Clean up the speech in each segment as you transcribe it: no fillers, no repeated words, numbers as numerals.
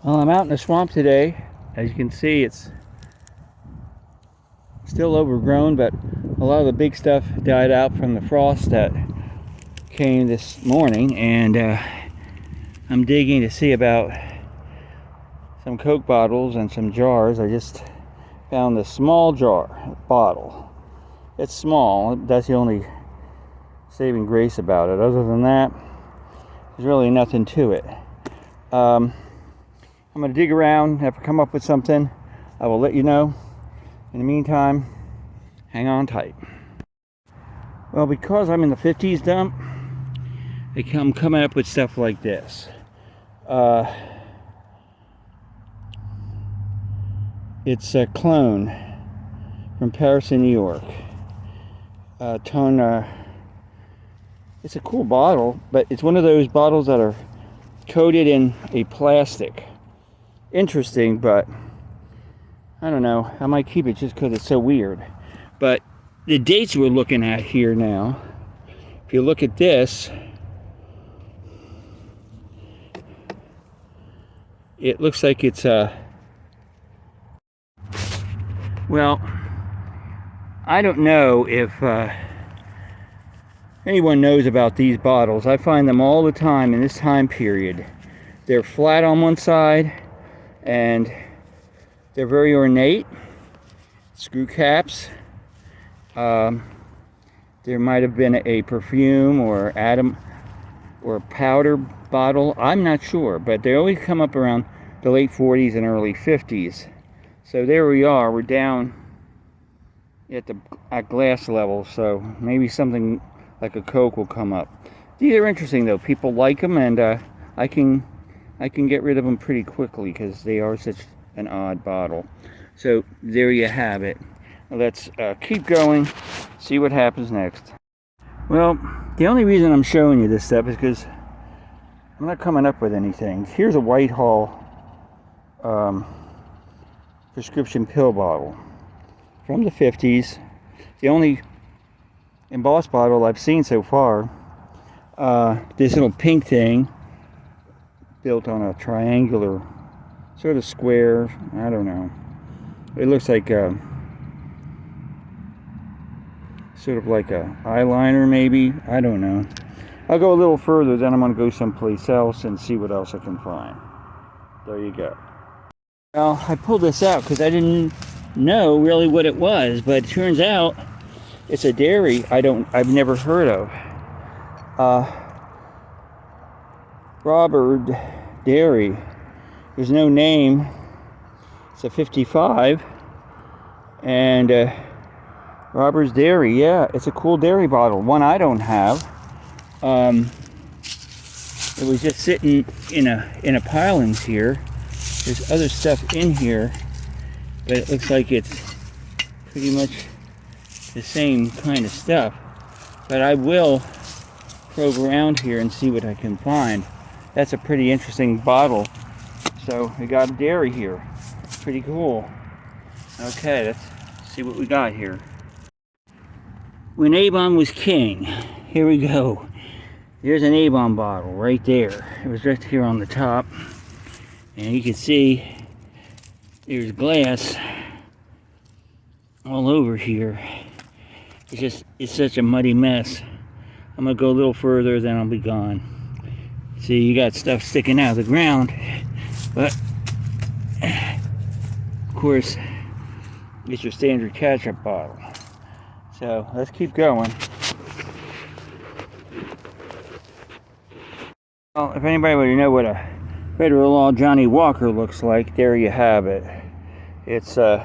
Well, I'm out in the swamp today. As you can see, it's still overgrown, but a lot of the big stuff died out from the frost that came this morning, and I'm digging to see about some Coke bottles and some jars. I just found this small bottle. It's small. That's the only saving grace about it. Other than that, there's really nothing to it. I'm going to dig around. If I come up with something, I will let you know. In the meantime, hang on tight. Well, because I'm in the 50s dump, I'm coming up with stuff like this. It's a clone from Paris and New York. It's a cool bottle, but it's one of those bottles that are coated in a plastic. Interesting, but I don't know. I might keep it just because it's so weird. But the dates we're looking at here now, if you look at this, it looks like it's well, I don't know if anyone knows about these bottles. I find them all the time in this time period. They're flat on one side and they're very ornate. Screw caps. There might have been a perfume or or powder bottle. I'm not sure, but they always come up around the late 40s and early 50s. So there we are. We're down at glass level, so maybe something like a Coke will come up. These are interesting though. People like them, and I can get rid of them pretty quickly because they are such an odd bottle. So there you have it. Let's keep going, see what happens next. Well, the only reason I'm showing you this stuff is because I'm not coming up with anything. Here's a Whitehall prescription pill bottle from the 50s. The only embossed bottle I've seen so far. This little pink thing built on a triangular sort of square. I don't know. It looks like sort of like a eyeliner maybe. I don't know. I'll go a little further, then I'm going to go someplace else and see what else I can find. There you go. Well, I pulled this out because I didn't know really what it was, but it turns out it's a dairy I've never heard of. Robert Dairy. There's no name. It's a 55, and Robert's Dairy. Yeah, it's a cool dairy bottle. One I don't have. It was just sitting in a pile in here. There's other stuff in here, but it looks like it's pretty much the same kind of stuff. But I will probe around here and see what I can find. That's a pretty interesting bottle. So we got a dairy here. Pretty cool. Okay, let's see what we got here. When Avon was king. Here we go. There's an Avon bottle right there. It was right here on the top. And you can see there's glass all over here. It's such a muddy mess. I'm gonna go a little further, then I'll be gone. See, you got stuff sticking out of the ground, but of course, it's your standard ketchup bottle. So let's keep going. Well, if anybody would know what a federal law Johnny Walker looks like, there you have it. It's has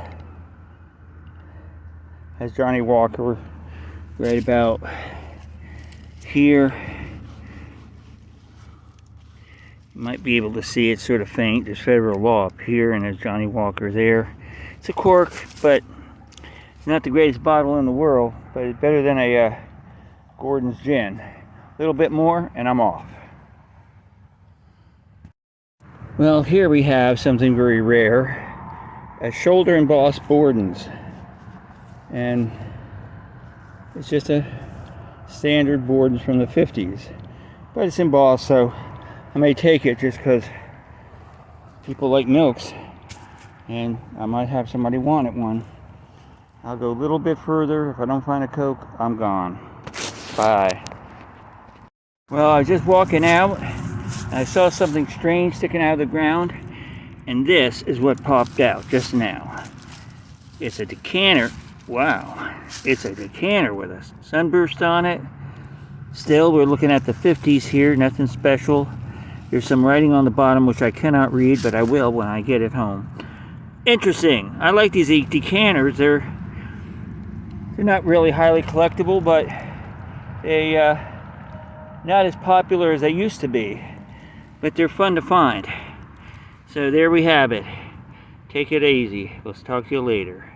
Johnny Walker right about here. You might be able to see it sort of faint. There's federal law up here, and there's Johnny Walker there. It's a cork, but it's not the greatest bottle in the world, but it's better than a Gordon's gin. A little bit more, and I'm off. Well, here we have something very rare. A shoulder embossed Borden's. And it's just a standard Borden's from the 50s. But it's embossed, so I may take it just because People like milks, and I might have somebody wanted one. I'll go a little bit further. If I don't find a Coke, I'm gone. Bye. Well, I was just walking out, and I saw something strange sticking out of the ground, and this is what popped out just now. It's a decanter. Wow. It's a decanter with a sunburst on it. Still, we're looking at the 50s here, nothing special. There's some writing on the bottom which I cannot read, but I will when I get it home. Interesting. I like these decanters. They're not really highly collectible, but they not as popular as they used to be. But they're fun to find. So there we have it. Take it easy. Let's talk to you later.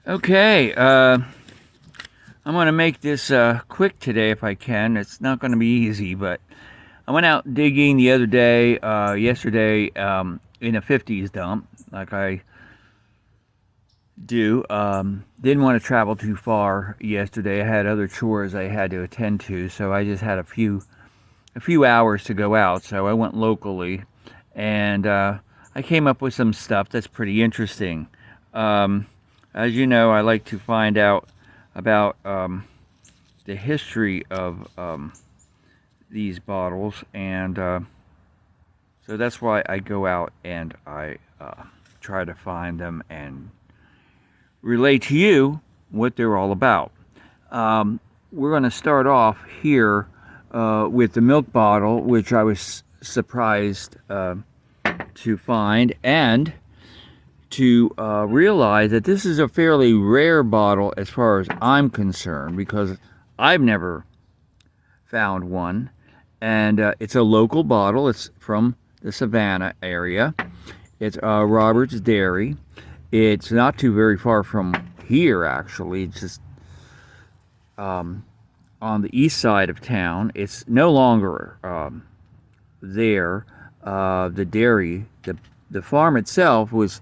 Okay, I'm going to make this quick today if I can. It's not going to be easy, but I went out digging the other day, yesterday, in a 50s dump, like I do. Didn't want to travel too far yesterday. I had other chores I had to attend to, so I just had a few hours to go out, so I went locally, and I came up with some stuff that's pretty interesting. As you know, I like to find out about the history of these bottles, and so that's why I go out and I try to find them and relate to you what they're all about. We're going to start off here with the milk bottle, which I was surprised to find, and to realize that this is a fairly rare bottle as far as I'm concerned, because I've never found one. And it's a local bottle. It's from the Savannah area. It's Robert's Dairy. It's not too very far from here, actually. It's just on the east side of town. It's no longer there. The dairy, the farm itself was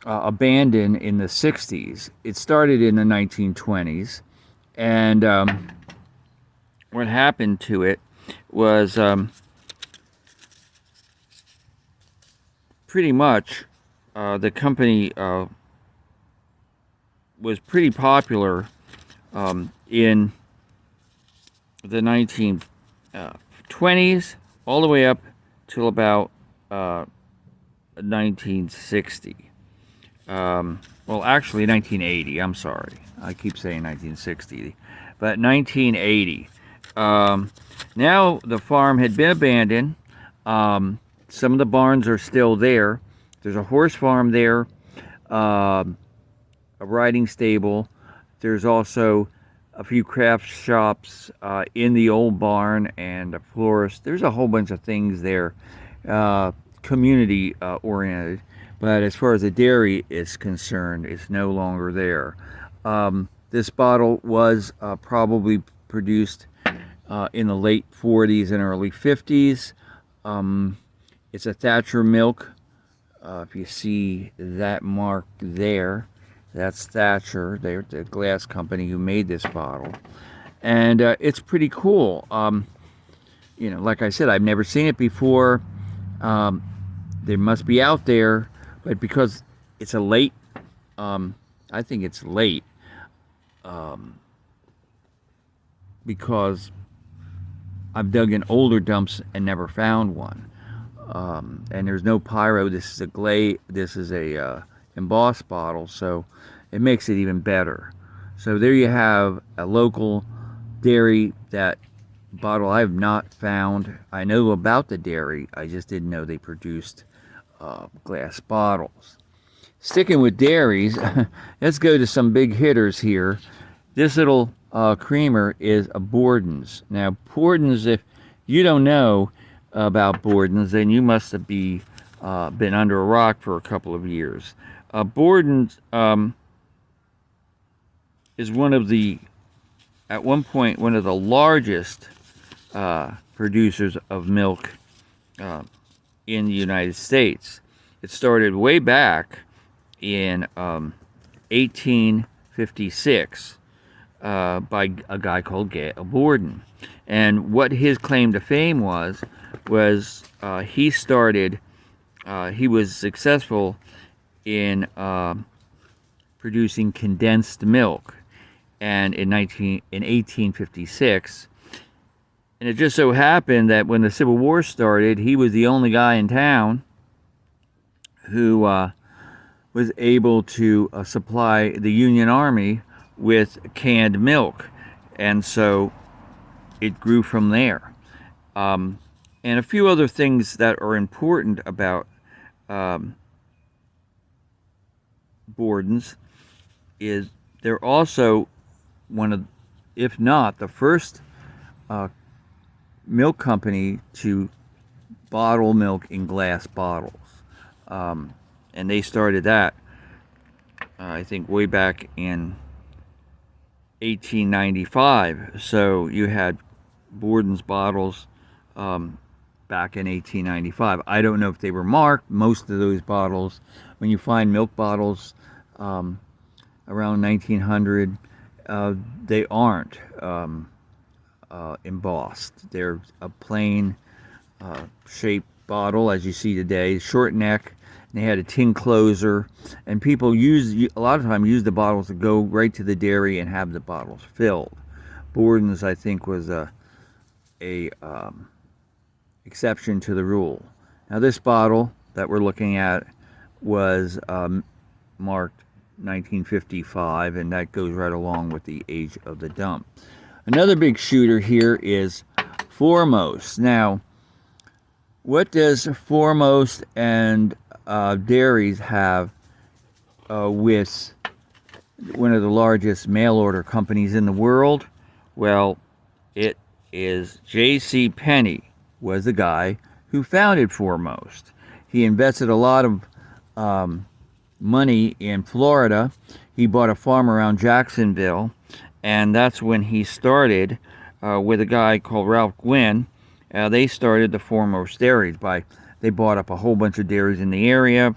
abandoned in the 60s. It started in the 1920s, and what happened to it was pretty much the company was pretty popular in the 1920s all the way up till about 1960. Well, actually 1980, I'm sorry. I keep saying 1960, but 1980. Now the farm had been abandoned. Some of the barns are still there. There's a horse farm there, a riding stable. There's also a few craft shops in the old barn, and a florist. There's a whole bunch of things there, community oriented. But as far as the dairy is concerned, it's no longer there. This bottle was probably produced in the late 40s and early 50s. It's a Thatcher milk. If you see that mark there, that's Thatcher. They're the glass company who made this bottle. And it's pretty cool. You know, like I said, I've never seen it before. They must be out there. But because it's a late, I think it's late, because I've dug in older dumps and never found one. And there's no pyro. This is a embossed bottle, so it makes it even better. So there you have a local dairy. That bottle I have not found. I know about the dairy. I just didn't know they produced glass bottles. Sticking with dairies, let's go to some big hitters here. This little creamer is a Borden's. Now, Borden's, if you don't know about Borden's, then you must have been under a rock for a couple of years. Borden's is at one point, one of the largest producers of milk in the United States. It started way back in 1856 by a guy called Borden. And what his claim to fame was was he was successful in producing condensed milk, and in 1856. And it just so happened that when the Civil War started, he was the only guy in town who was able to supply the Union Army with canned milk. And so it grew from there. And a few other things that are important about Borden's is they're also one of, if not the first milk company to bottle milk in glass bottles. And they started that, I think, way back in 1895. So you had Borden's bottles back in 1895. I don't know if they were marked. Most of those bottles, when you find milk bottles around 1900, they aren't embossed. They're a plain shaped bottle, as you see today, short neck. And they had a tin closer, and people a lot of time use the bottles to go right to the dairy and have the bottles filled. Borden's, I think, was a exception to the rule. Now, this bottle that we're looking at was marked 1955, and that goes right along with the age of the dump. Another big shooter here is Foremost. Now, what does Foremost and dairies have with one of the largest mail order companies in the world? Well, it is J.C. Penney was the guy who founded Foremost. He invested a lot of money in Florida. He bought a farm around Jacksonville, and that's when he started with a guy called Ralph Gwynn. They started the Foremost Dairies they bought up a whole bunch of dairies in the area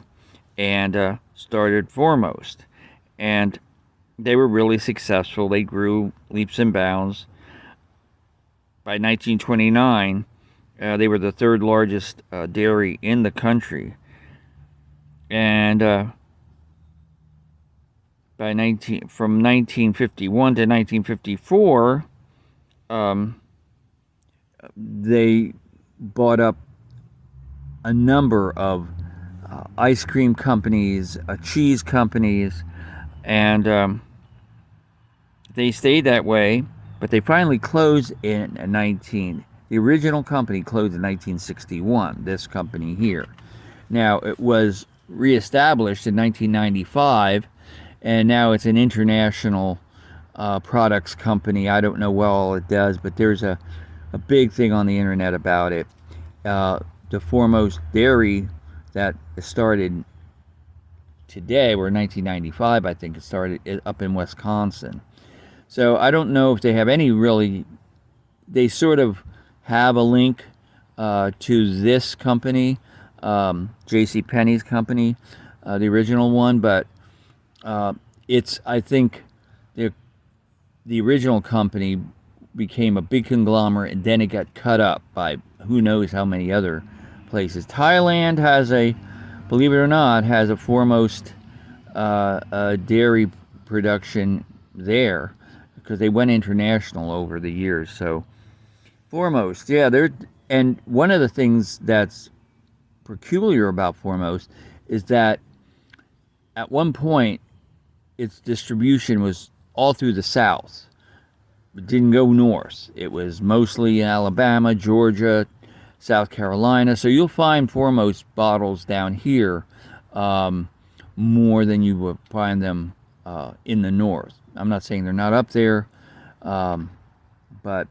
and started Foremost. And they were really successful. They grew leaps and bounds. By 1929, they were the third largest dairy in the country. And from 1951 to 1954, they bought up a number of ice cream companies, cheese companies, and they stayed that way. But they finally closed in the original company closed in 1961, this company here. Now, it was reestablished in 1995, and now it's an international products company. I don't know what all it does, but there's a big thing on the internet about it. The Foremost Dairy that started today, or 1995, I think it started up in Wisconsin. So I don't know if they have any really, they sort of have a link to this company, J.C. Penney's company, the original one, but I think the original company became a big conglomerate, and then it got cut up by who knows how many other places. Thailand believe it or not, has a Foremost dairy production there, because they went international over the years. So Foremost, yeah, and one of the things that's peculiar about Foremost is that at one point its distribution was all through the South. It didn't go north. It was mostly in Alabama, Georgia, South Carolina. So you'll find Foremost bottles down here more than you would find them in the north. I'm not saying they're not up there, but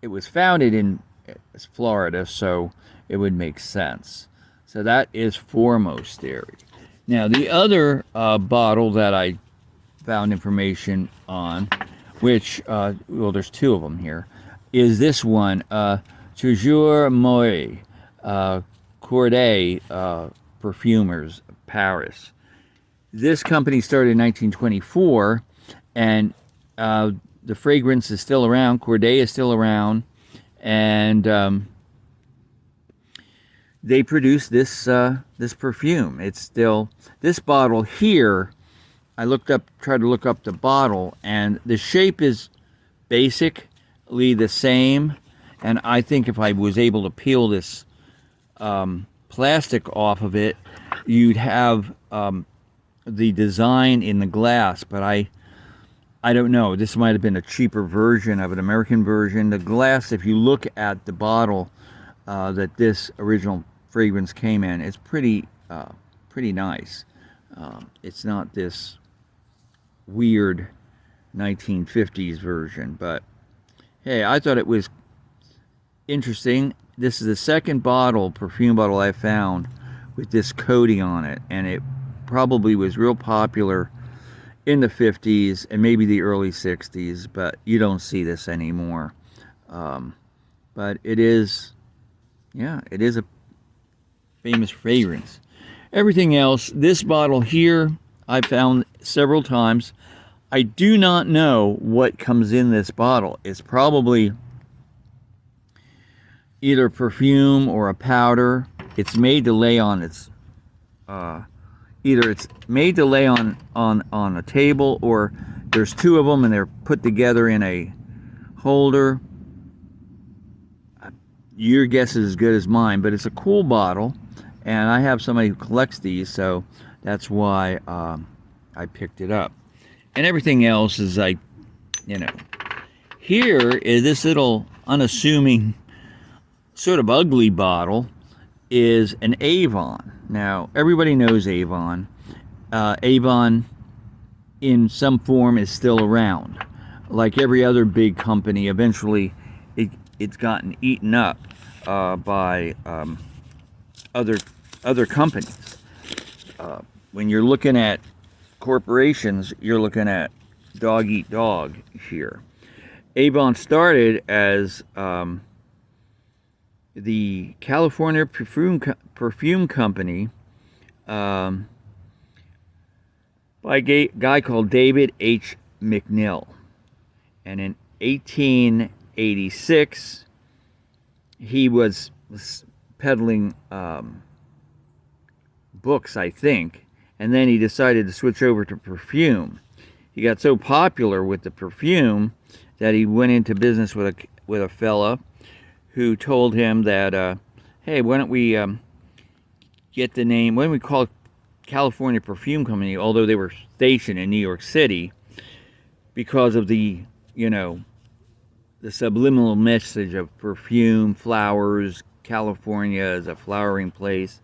it was founded in Florida, so it would make sense. So that is Foremost Dairy. Now, the other bottle that I found information on, which, well, there's two of them here, is this one, Toujours Moi, Corday Perfumers, Paris. This company started in 1924, and the fragrance is still around. Corday is still around, and they produce this perfume. It's still this bottle here. I tried to look up the bottle, and the shape is basically the same. And I think if I was able to peel this plastic off of it, you'd have the design in the glass. But I don't know. This might have been a cheaper version of an American version. The glass, if you look at the bottle that this original fragrance came in, it's pretty nice. It's not this weird 1950s version, but hey, I thought it was interesting. This is the second perfume bottle I found with this coating on it, and it probably was real popular in the 50s and maybe the early 60s, but you don't see this anymore. But it is a famous fragrance. Everything else, this bottle here, I found several times. I do not know what comes in this bottle. It's probably either perfume or a powder. It's made to lay on either it's made to lay on a table, or there's two of them and they're put together in a holder. Your guess is as good as mine, but it's a cool bottle, and I have somebody who collects these, so that's why I picked it up. And everything else is like, here is this little unassuming, sort of ugly bottle, is an Avon. Now, everybody knows Avon. Avon, in some form, is still around. Like every other big company, eventually it's gotten eaten up by other companies. When you're looking at corporations, you're looking at dog eat dog here. Avon started as the California Perfume Company by a guy called David H. McNill. And in 1886, he was peddling books, I think, and then he decided to switch over to perfume. He got so popular with the perfume that he went into business with a fella who told him that, hey, why don't we get the name, why don't we call it California Perfume Company, although they were stationed in New York City, because of the subliminal message of perfume, flowers, California is a flowering place.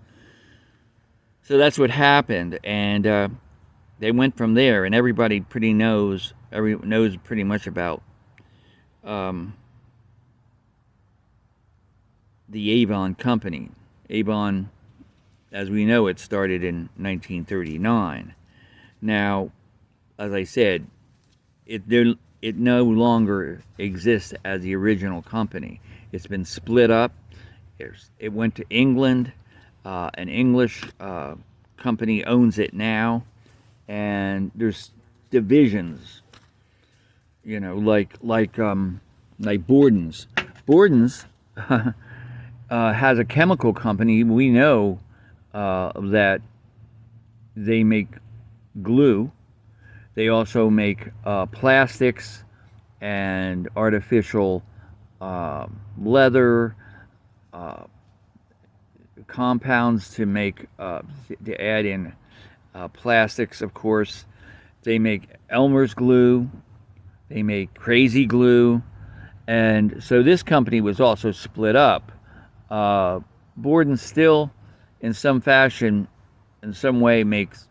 So that's what happened, and they went from there, and everybody knows pretty much about the Avon Company. Avon, as we know, it started in 1939. Now, as I said, it no longer exists as the original company. It's been split up. It went to England. An English company owns it now, and there's divisions. Like Borden's. Borden's has a chemical company. We know that they make glue. They also make plastics and artificial leather, compounds to add in plastics, of course. They make Elmer's glue. They make Crazy glue. And so this company was also split up. Borden still, in some fashion, in some way, makes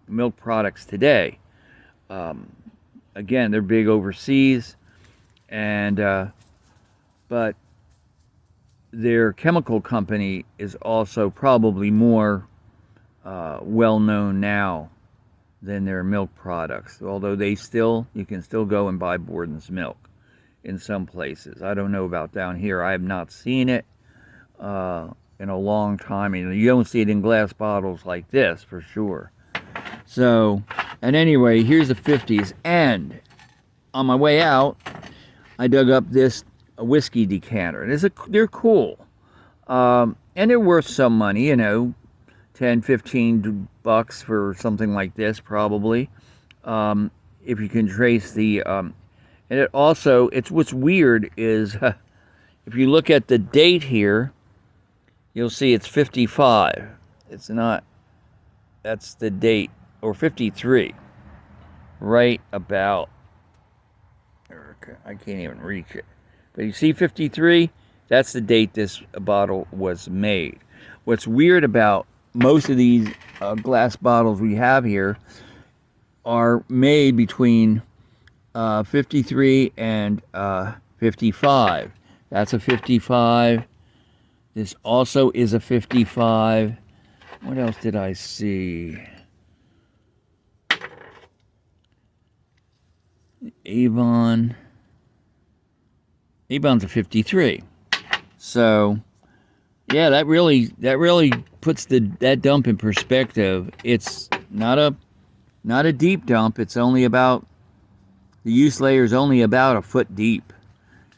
milk products today. Again, they're big overseas, and but their chemical company is also probably more well known now than their milk products. Although you can still go and buy Borden's milk in some places. I don't know about down here. I have not seen it in a long time. You don't see it in glass bottles like this, for sure. So, and anyway, here's the 50s. And on my way out, I dug up this whiskey decanter. They're cool. And they're worth some money, you know, 10, 15 bucks for something like this, probably. If you can trace the, and it also, it's what's weird is if you look at the date here, you'll see it's 55. It's not, that's the date, or 53, right about, I can't even reach it. But you see 53? That's the date this bottle was made. What's weird about most of these glass bottles we have here are made between 53 and 55. That's a 55. This also is a 55. What else did I see? Avon's a 53. So, yeah, that really puts that dump in perspective. It's not a deep dump. It's only about, the use layer is only about a foot deep.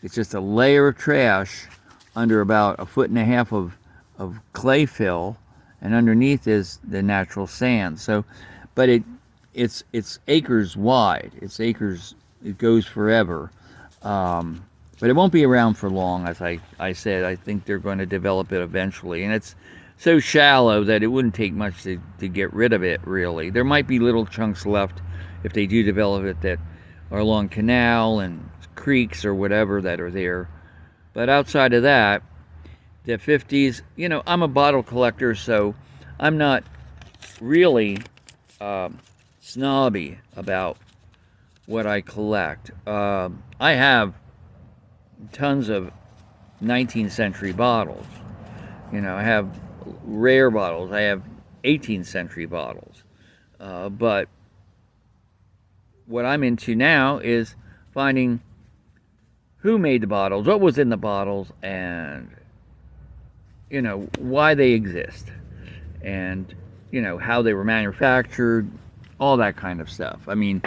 It's just a layer of trash under about a foot and a half of clay fill, and underneath is the natural sand. So, but it's acres wide. It's acres. It goes forever. But it won't be around for long, as I said. I think they're going to develop it eventually. And it's so shallow that it wouldn't take much to get rid of it, really. There might be little chunks left if they do develop it that are along canal and creeks or whatever that are there. But outside of that, the 50s, you know, I'm a bottle collector, so I'm not really snobby about what I collect. I have tons of 19th century bottles. You know, I have rare bottles. I have 18th century bottles. But what I'm into now is finding who made the bottles, what was in the bottles, and, you know, why they exist. And, you know, how they were manufactured, all that kind of stuff. I mean,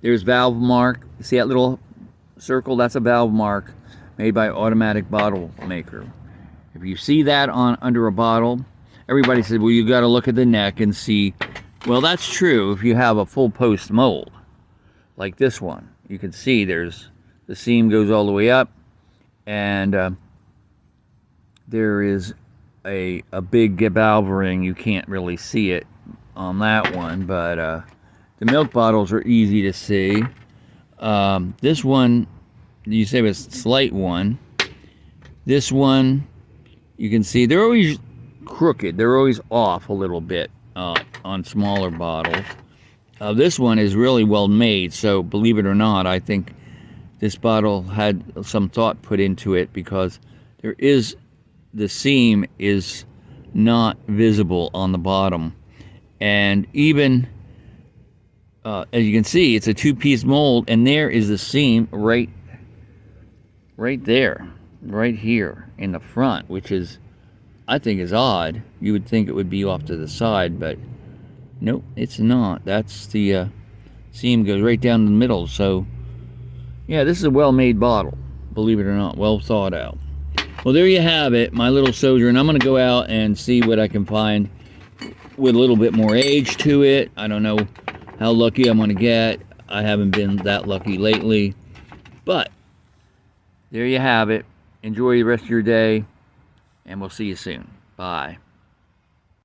there's valve mark. See that little circle? That's a valve mark made by automatic bottle maker. If you see that under a bottle, everybody said, well, you got to look at the neck and see. Well, that's true if you have a full post mold like this one. You can see there's the seam goes all the way up, and there is a big valve ring. You can't really see it on that one, but the milk bottles are easy to see. This one, you say was slight one. This one, you can see they're always crooked. They're always off a little bit on smaller bottles. This one is really well made, so believe it or not, I think this bottle had some thought put into it, because the seam is not visible on the bottom. And even, as you can see, it's a two-piece mold, and there is the seam right there, right here in the front, which is, I think, is odd. You would think it would be off to the side, but nope, it's not. That's the seam goes right down the middle. So, yeah, this is a well-made bottle, believe it or not, well thought out. Well, there you have it, my little sojourn. I'm going to go out and see what I can find with a little bit more age to it. I don't know how lucky I'm going to get. I haven't been that lucky lately. But there you have it. Enjoy the rest of your day, and we'll see you soon. Bye.